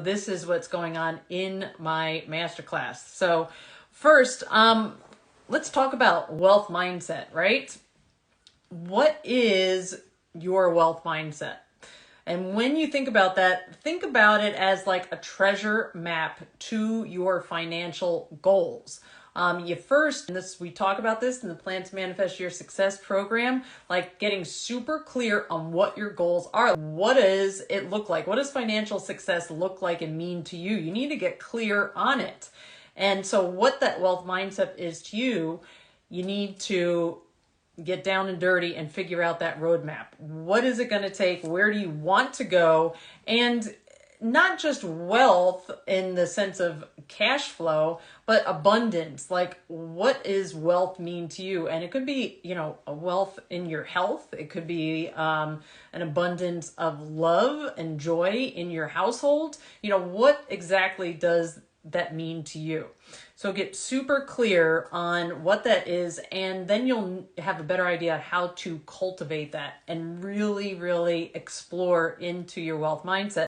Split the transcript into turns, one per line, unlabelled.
This is what's going on in my masterclass. So first, let's talk about wealth mindset, right? What is your wealth mindset? And when you think about that, think about it as like a treasure map to your financial goals. We talk about this in the Plan to Manifest Your Success program, like getting super clear on what your goals are. What does it look like? What does financial success look like and mean to you? You need to get clear on it. And so what that wealth mindset is to you, you need to get down and dirty and figure out that roadmap. What is it going to take? Where do you want to go? And not just wealth in the sense of cash flow, but abundance. Like, what is wealth mean to you? And it could be, a wealth in your health. It could be an abundance of love and joy in your household. What exactly does that mean to you? So get super clear on what that is, and then you'll have a better idea how to cultivate that and really, really explore into your wealth mindset.